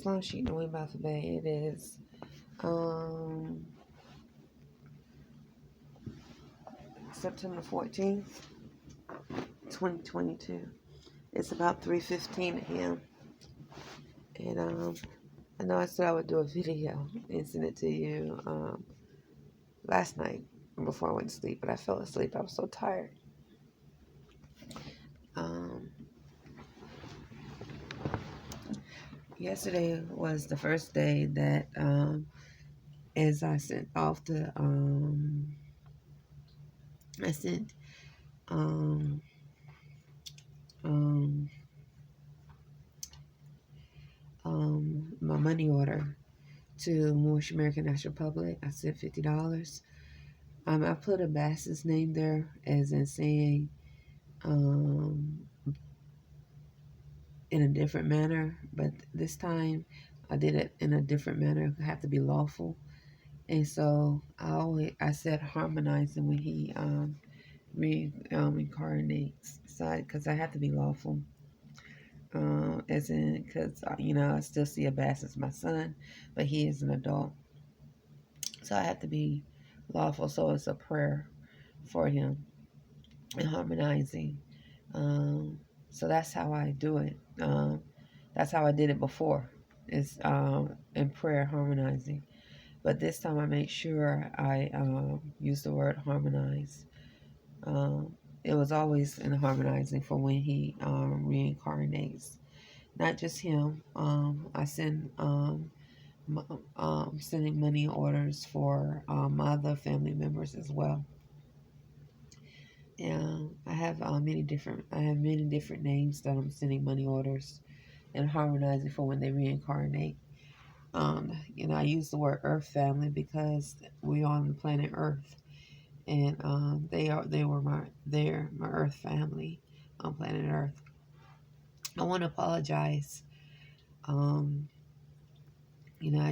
As long as she know about the Bay, it is September 14th, 2022. It's about 3:15 a.m. And I know I said I would do a video and send it to you last night before I went to sleep, but I fell asleep. I was so tired. Yesterday was the first day that as I sent off the I sent my money order to Moorish American National Public. I sent $50. I put a Bass's name there as in saying in a different manner, but this time I did it in a different manner. It had to be lawful, and so I said harmonizing when he reincarnates, so because I have to be lawful. As in, because I still see a Bass as my son, but he is an adult, so I have to be lawful. So it's a prayer for him and harmonizing. So that's how I do it. That's how I did it before. Is in prayer harmonizing, but this time I make sure I use the word harmonize. It was always in harmonizing for when he reincarnates. Not just him. I send sending money orders for my other family members as well. And I have many different names that I'm sending money orders and harmonizing for when they reincarnate. I use the word Earth family because we're on the planet Earth, and they're my Earth family on planet Earth. I want to apologize. I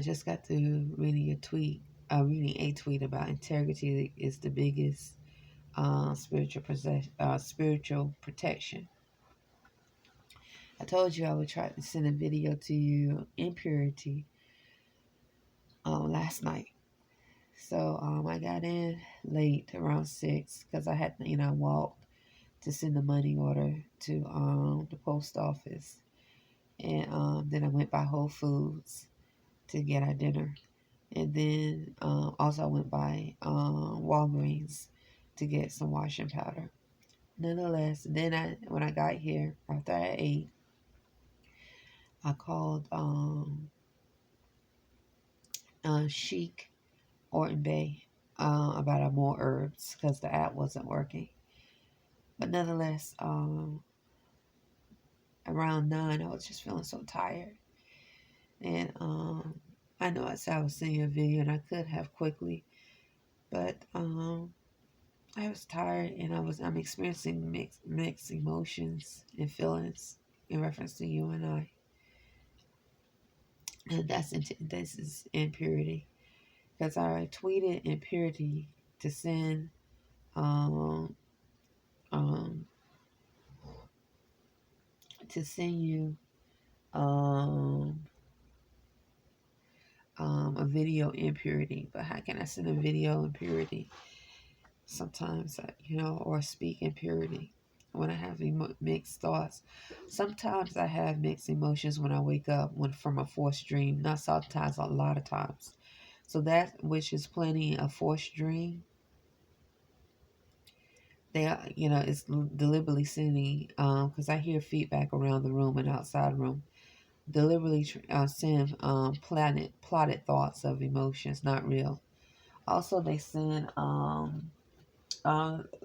just got to reading a tweet about integrity is the biggest spiritual protection. I told you I would try to send a video to you in purity last night. So I got in late around 6 because I had walked to send the money order to the post office, and then I went by Whole Foods to get our dinner, and then also I went by Walgreens to get some washing powder. Nonetheless, then when I got here after I ate, I called Chic Arrington-Bey about more herbs because the app wasn't working. But nonetheless, around 9, I was just feeling so tired. And I know I said I was seeing a video and I could have quickly, but I was tired and I'm experiencing mixed emotions and feelings in reference to you and I. And this is impurity. Because I tweeted impurity to send you a video impurity. But how can I send a video impurity? Sometimes, or speak impurity when I have mixed thoughts. Sometimes I have mixed emotions when I wake up from a forced dream. Not sometimes, a lot of times. So that which is plenty a forced dream, it's deliberately sending, because I hear feedback around the room and outside the room, deliberately send plotted thoughts of emotions, not real. Also, they send,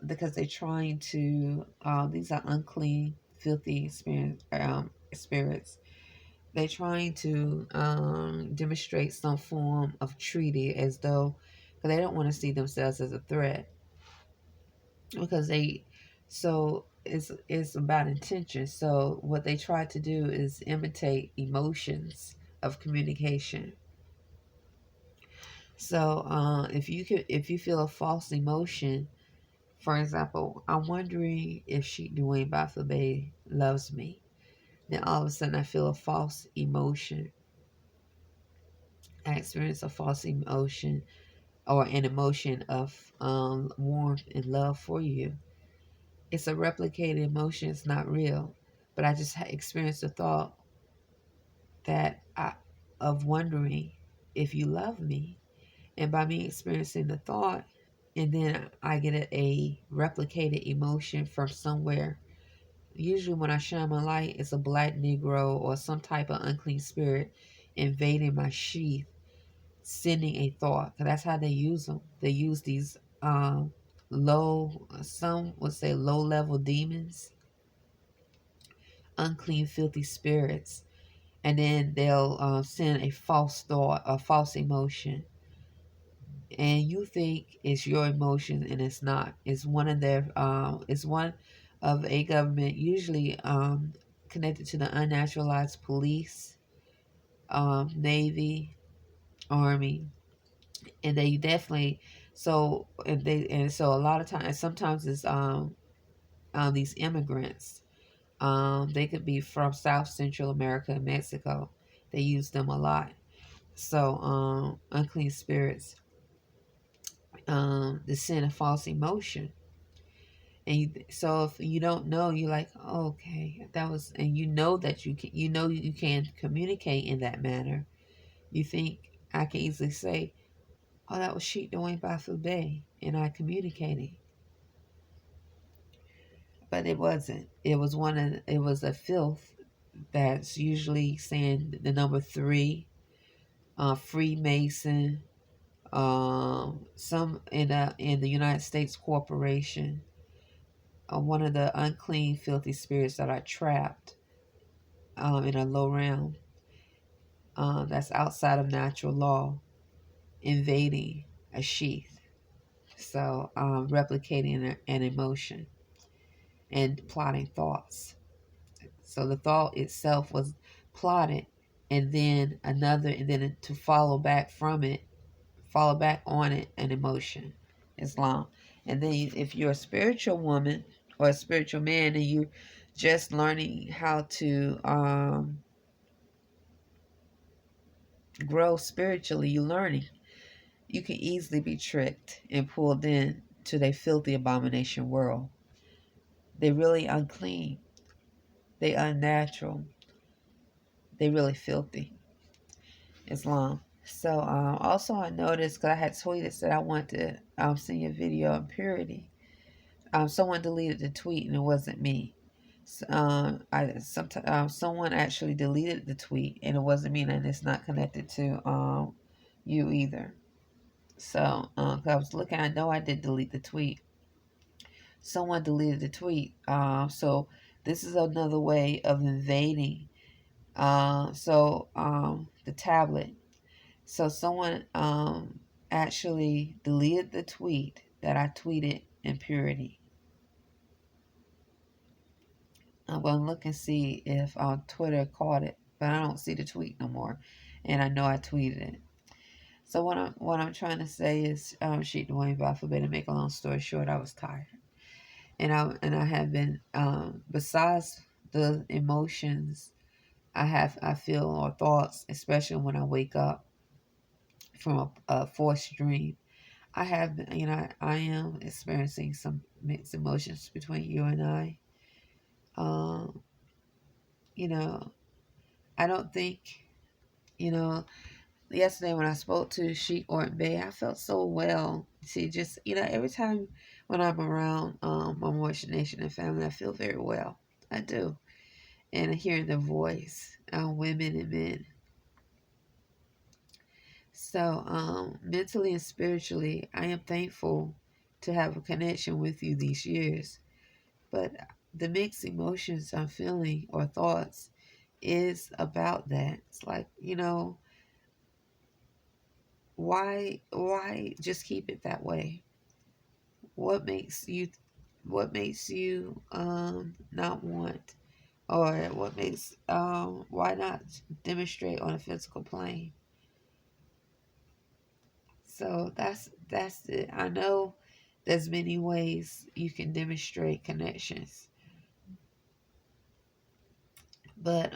because they're trying to, these are unclean, filthy spirits. They're trying to demonstrate some form of treaty as though, because they don't want to see themselves as a threat. Because it's about intention. So what they try to do is imitate emotions of communication. So if you feel a false emotion, for example, I'm wondering if Sheikh Dwayne Baffa Bay loves me. Then all of a sudden I feel a false emotion. I experience a false emotion or an emotion of warmth and love for you. It's a replicated emotion. It's not real, but I just experienced a thought of wondering if you love me, and by me experiencing the thought, and then I get a replicated emotion from somewhere. Usually, when I shine my light, it's a black Negro or some type of unclean spirit invading my sheath, sending a thought. 'Cause that's how they use them. They use these some would say low level demons, unclean, filthy spirits, and then they'll send a false thought, a false emotion, and you think it's your emotion, and it's not. It's one of their. It's one of a government, usually connected to the unnaturalized police, Navy, Army, and they definitely. So a lot of times, sometimes it's these immigrants. They could be from South Central America and Mexico. They use them a lot. So unclean spirits, to send a false emotion. And so if you don't know, you're like, oh, okay, that was, and you know that you can communicate in that manner. You think I can easily say, oh, that was sheep doing by Bay, and I communicated, but it wasn't. It was a filth that's usually saying the number three, Freemason, some in the United States corporation, one of the unclean, filthy spirits that are trapped in a low realm that's outside of natural law, invading a sheath. So replicating an emotion and plotting thoughts. So the thought itself was plotted, and then to follow back from it, follow back on it, an emotion, Islam. And then if you're a spiritual woman or a spiritual man, and you're just learning how to grow spiritually, you're learning. You can easily be tricked and pulled in to their filthy abomination world. They're really unclean. They unnatural. They really filthy. Islam. So also I noticed, because I had tweeted, said I want to send you a video on purity. Someone deleted the tweet, and it wasn't me. Someone actually deleted the tweet, and it wasn't me, and it's not connected to you either. So 'cause I was looking, I know I did delete the tweet. Someone deleted the tweet. So this is another way of invading. The tablet. So someone actually deleted the tweet that I tweeted in purity. I'm going to look and see if Twitter caught it, but I don't see the tweet no more, and I know I tweeted it. So what I'm trying to say is, Sheik Dwayne Bafabé, to make a long story short, I was tired, and I have been besides the emotions I feel or thoughts, especially when I wake up from a forced dream. I have been, I am experiencing some mixed emotions between you and I. Um, you know, I don't think, you know, yesterday when I spoke to Sheik Arrington-Bey, I felt so well. See, just, every time when I'm around my Moorish Nation and family, I feel very well. I do. And hearing their voice, women and men. So, mentally and spiritually, I am thankful to have a connection with you these years. But the mixed emotions I'm feeling or thoughts is about that. It's like, why just keep it that way? What makes you not want, or what makes why not demonstrate on a physical plane? So that's it. I know there's many ways you can demonstrate connections, but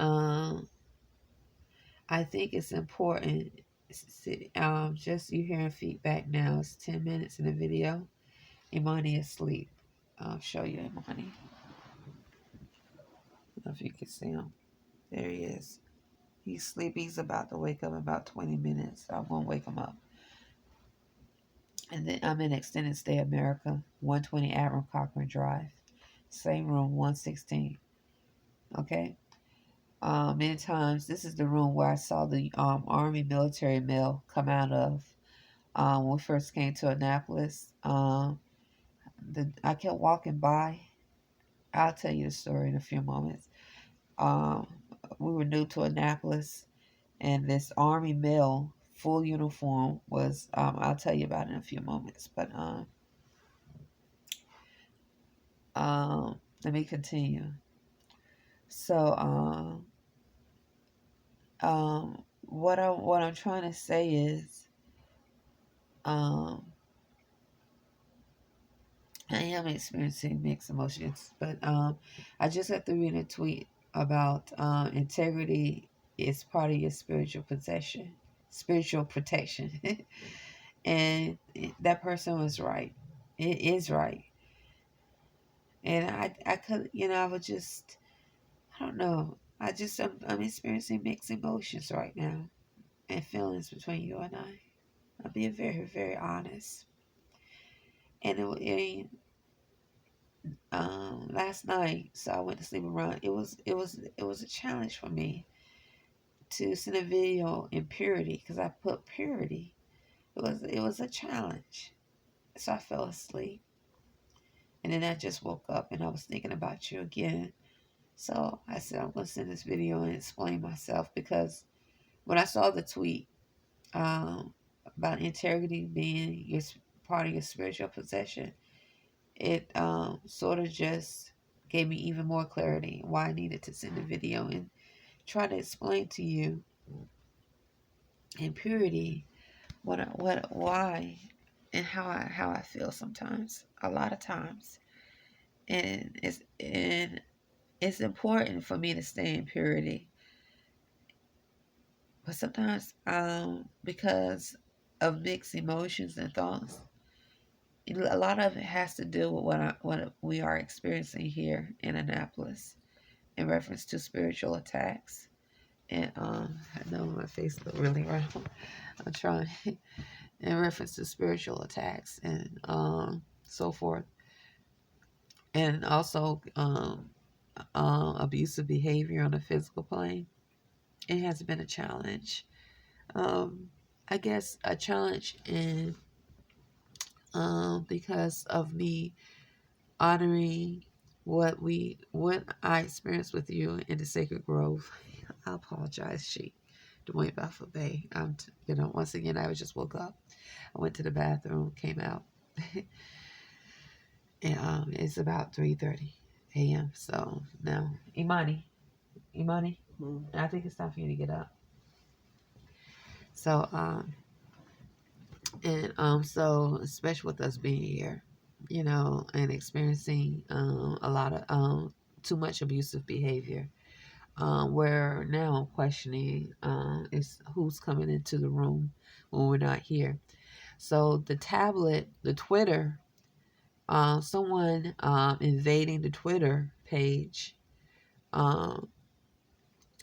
I think it's important Just you hearing feedback now. It's 10 minutes in the video. Imani is asleep. I'll show you Imani. I don't know if you can see him. There he is. He's sleeping. He's about to wake up in about 20 minutes. I'm going to wake him up. And then I'm in Extended Stay America, 120 Admiral Cochrane Drive. Same room, 116. Okay? Many times, this is the room where I saw the Army military mail come out of when we first came to Annapolis. I kept walking by. I'll tell you the story in a few moments. We were new to Annapolis, and this Army male, full uniform, was, I'll tell you about it in a few moments. But let me continue. So, what I'm trying to say is, I am experiencing mixed emotions, but I just have to read a tweet about integrity is part of your spiritual protection, and that person was right. It is right, and I could, I would just, I don't know. I'm experiencing mixed emotions right now and feelings between you and I. I'm being very, very honest. And last night, so I went to sleep around. It was a challenge for me to send a video in purity because I put purity. It was a challenge. So I fell asleep, and then I just woke up and I was thinking about you again. So I said I'm gonna send this video and explain myself because when I saw the tweet about integrity being your part of your spiritual possession, it sort of just gave me even more clarity why I needed to send the video and try to explain to you in purity why, and how I feel sometimes, a lot of times, and it's important for me to stay in purity, but sometimes because of mixed emotions and thoughts, a lot of it has to do with what we are experiencing here in Annapolis in reference to spiritual attacks. And I know my face look really round. I'm trying in reference to spiritual attacks and so forth, and also abusive behavior on a physical plane. It has been a challenge. I guess a challenge in because of me honoring what I experienced with you in the Sacred Grove. I apologize, Arrington-Bey. Once again, I just woke up. I went to the bathroom, came out, and it's about 3:30 a.m. So now, Imani, I think it's time for you to get up. So so especially with us being here, and experiencing a lot of too much abusive behavior. Where now I'm questioning is who's coming into the room when we're not here. So the tablet, the Twitter, someone invading the Twitter page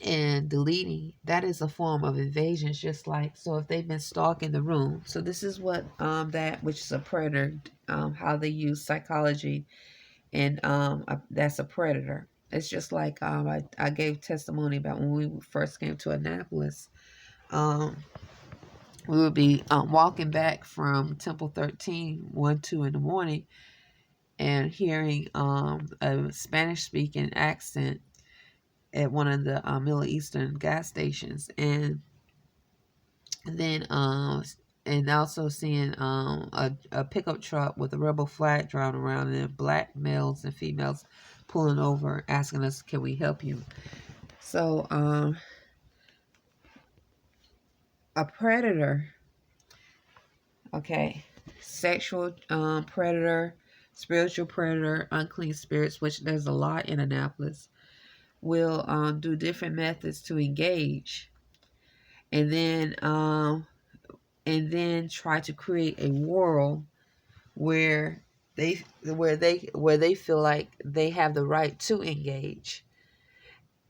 and deleting, that is a form of invasion, just like, so if they've been stalking the room. So this is what that, which is a predator, how they use psychology, and that's a predator. It's just like I gave testimony about when we first came to Annapolis. We would be walking back from Temple 13, 1, 2 in the morning, and hearing a Spanish-speaking accent at one of the Middle Eastern gas stations, and then and also seeing a pickup truck with a rebel flag drawn around it, black males and females pulling over, asking us, "Can we help you?" So a predator, okay, sexual predator, spiritual predator, unclean spirits, which there's a lot in Annapolis, will do different methods to engage. And then and then try to create a world where they feel like they have the right to engage.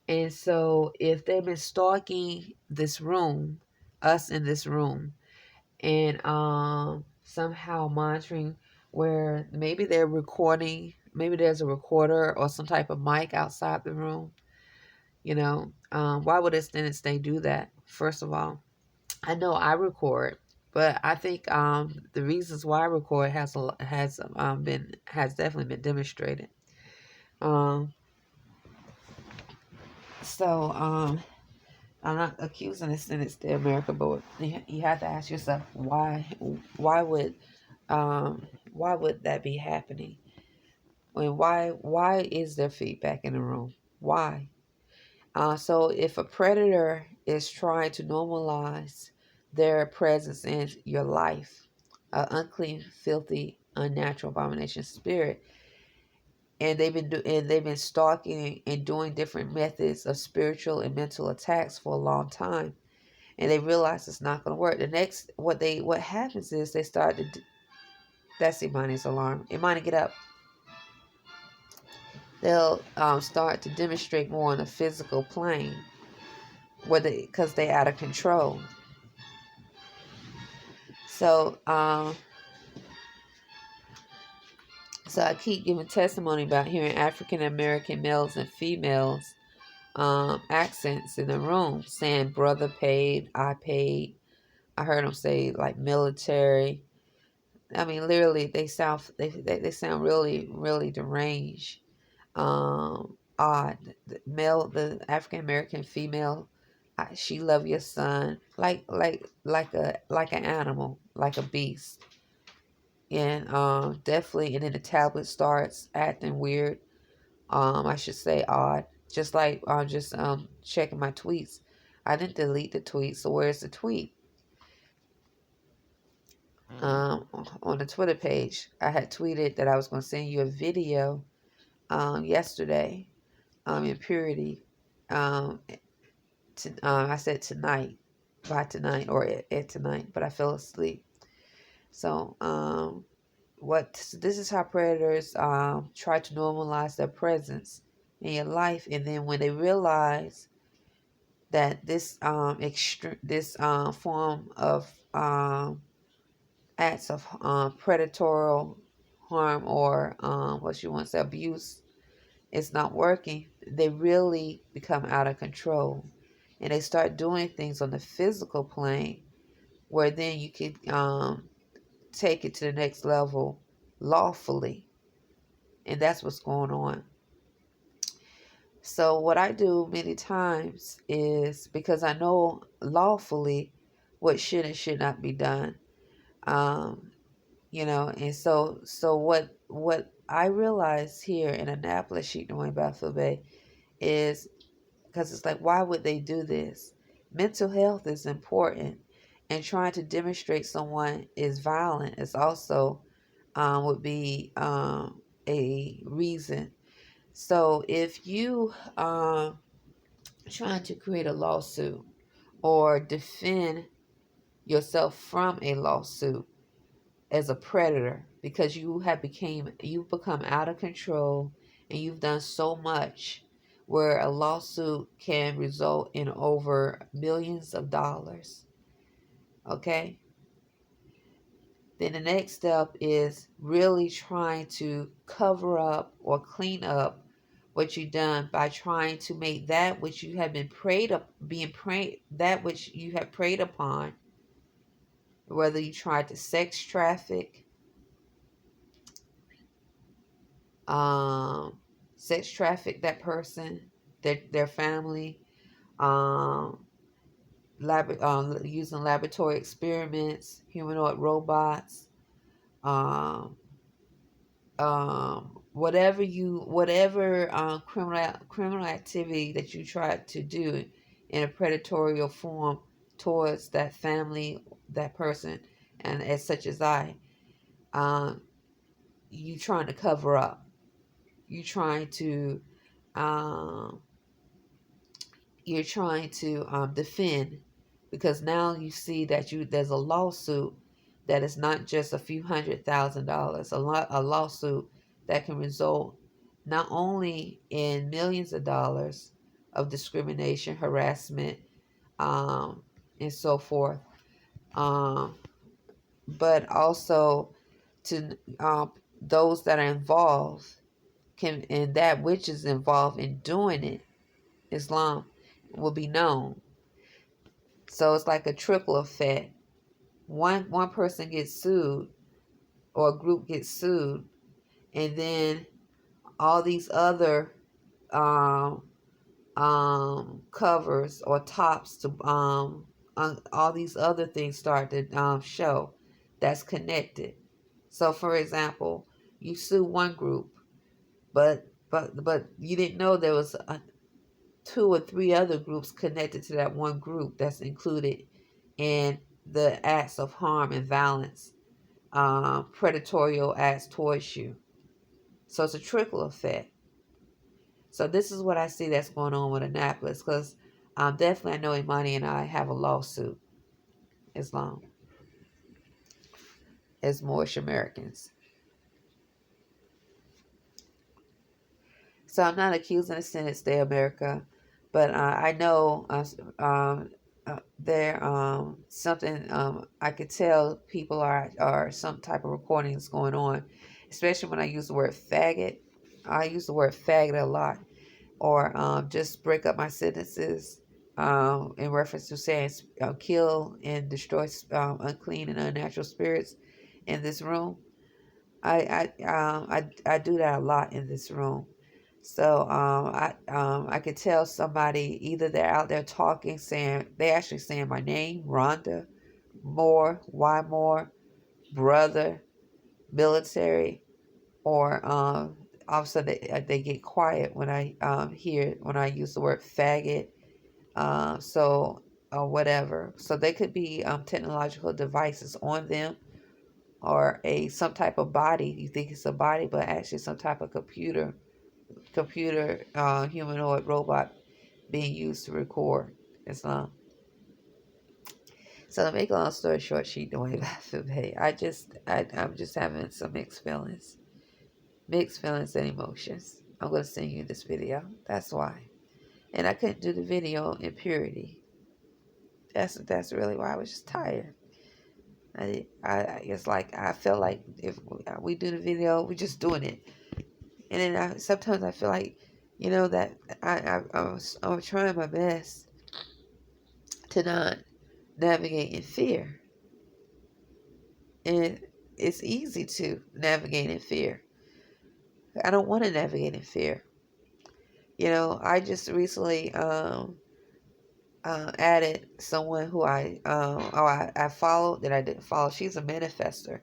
And so if they've been stalking this room, us in this room, and somehow monitoring, where maybe they're recording, maybe there's a recorder or some type of mic outside the room, why would they do that? First of all, I know I record, but I think the reasons why I record has definitely been demonstrated. Um, so I'm not accusing the Senate of America, but you have to ask yourself why would um why would that be happening? Why is there feedback in the room? Why? So if a predator is trying to normalize their presence in your life, an unclean, filthy, unnatural abomination spirit, and they've been stalking and doing different methods of spiritual and mental attacks for a long time, and they realize it's not going to work. The next what happens is they start to that's Imani's alarm. Imani, get up. They'll start to demonstrate more on a physical plane, because they're out of control. So, so I keep giving testimony about hearing African American males and females accents in the room, saying "brother paid," "I paid." I heard them say like military. I mean, literally, they sound really really deranged, odd. The African American female, she love your son like an animal, like a beast. And definitely, and then the tablet starts acting weird. I should say odd. Just like I'm just checking my tweets. I didn't delete the tweet, so where's the tweet? Um, on the Twitter page, I had tweeted that I was going to send you a video yesterday, in purity. Um, I said tonight, by tonight or at tonight, but I fell asleep. So this is how predators try to normalize their presence in your life, and then when they realize that this form of acts of predatory harm, or what you want to say, abuse, is not working, they really become out of control, and they start doing things on the physical plane, where then you can take it to the next level lawfully. And that's what's going on. So what I do many times is, because I know lawfully what should and should not be done. Um, and so what I realize here in Annapolis, Sheep New Bathfield Bay, is, because it's like, why would they do this? Mental health is important, and trying to demonstrate someone is violent is also would be a reason. So if you trying to create a lawsuit or defend yourself from a lawsuit as a predator, because you've become out of control, and you've done so much, where a lawsuit can result in over millions of dollars, okay, then the next step is really trying to cover up or clean up what you've done, by trying to make that which you have been that which you have preyed upon, whether you tried to sex traffic, um, that person, their family, um, using laboratory experiments, humanoid robots, um, whatever criminal activity that you try to do in a predatory form towards that family, that person, and as such as um, you trying to cover up, you trying to um, you're trying to defend, because now you see that there's a lawsuit that is not just a few $100,000, a lawsuit that can result not only in millions of dollars of discrimination, harassment, and so forth, um, but also to those that are involved can, and that which is involved in doing it, Islam, will be known. So it's like a trickle effect. One person gets sued, or a group gets sued, and then all these other um, covers or tops to all these other things start to show that's connected. So, for example, you sue one group, but you didn't know there was two or three other groups connected to that one group that's included in the acts of harm and violence, predatorial acts towards you. So it's a trickle effect. So this is what I see that's going on with Annapolis, because definitely I know Imani and I have a lawsuit, Islam, as Moorish Americans. So I'm not accusing the Senate Stay America, but I know there something I could tell people are some type of recordings going on, especially when I use the word faggot. I use the word faggot a lot, or just break up my sentences in reference to saying kill and destroy unclean and unnatural spirits in this room. I do that a lot in this room. So I could tell somebody, either they're out there talking, saying, they actually saying my name, Rhonda Moore, Y Moore, brother, military, or all of a sudden they get quiet when I when I use the word faggot, so or whatever. So they could be technological devices on them, or some type of body. You think it's a body, but actually some type of computer humanoid robot being used to record Islam. So to make a long story short, she doing Arrington-Bey. I'm just having some mixed feelings and emotions. I'm going to send you this video. That's why. And I couldn't do the video in purity. That's really why. I was just tired. It's like I feel like if we do the video, we're just doing it. And then sometimes I feel like, that I'm trying my best to not navigate in fear. And it's easy to navigate in fear. I don't want to navigate in fear. I just recently added someone who I followed that I didn't follow. She's a manifester.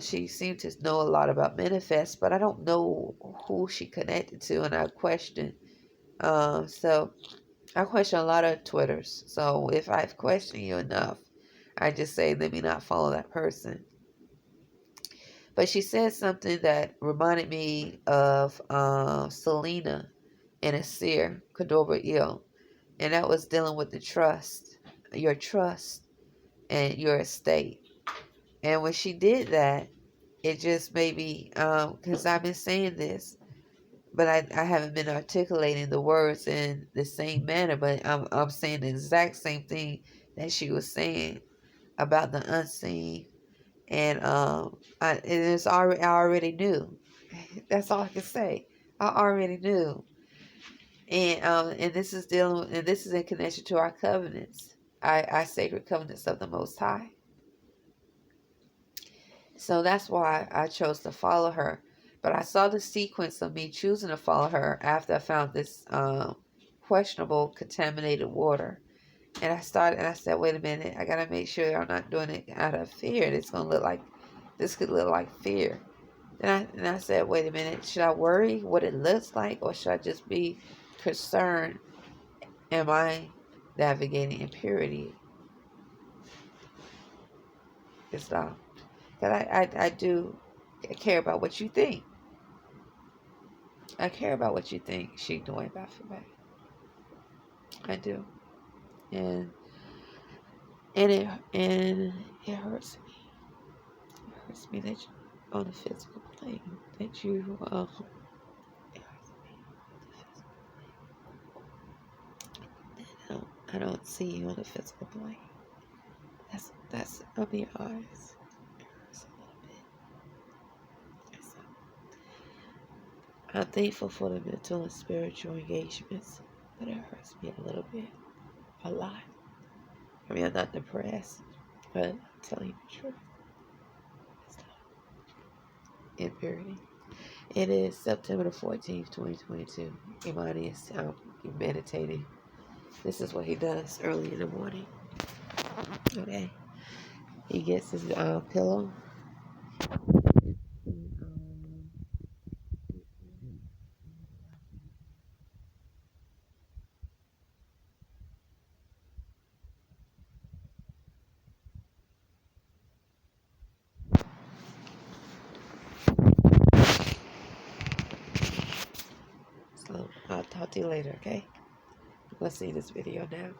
She seemed to know a lot about manifest, but I don't know who she connected to, and I question. So I question a lot of Twitters. So if I've questioned you enough, I just say, let me not follow that person. But she said something that reminded me of Selena and Asir Cordova Ill, and that was dealing with the trust, your trust, and your estate. And when she did that, it just made me, because I've been saying this, but I haven't been articulating the words in the same manner, but I'm saying the exact same thing that she was saying about the unseen. And I already knew. That's all I can say. I already knew. And this is in connection to our covenants, our sacred covenants of the Most High. So that's why I chose to follow her. But I saw the sequence of me choosing to follow her after I found this questionable contaminated water. And I said, wait a minute, I gotta make sure I'm not doing it out of fear. This could look like fear. And I said, wait a minute, should I worry what it looks like, or should I just be concerned? Am I navigating impurity? It's not. Because I do care about what you think. I care about what you think she's doing about for me. I do. And and it hurts me. It hurts me that you, on the physical plane, that you it hurts me on the physical plane. I don't see you on the physical plane. That's I'll be honest. It hurts a little bit. So, I'm thankful for the mental and spiritual engagements, but it hurts me a little bit, a lot. I mean, I'm not depressed, but I'm telling you the truth. It's not impurity. It is September the 14th, 2022. Imani is meditating. This is what he does early in the morning. Okay. He gets his pillow. So I'll talk to you later, okay? I'm going to see this video now.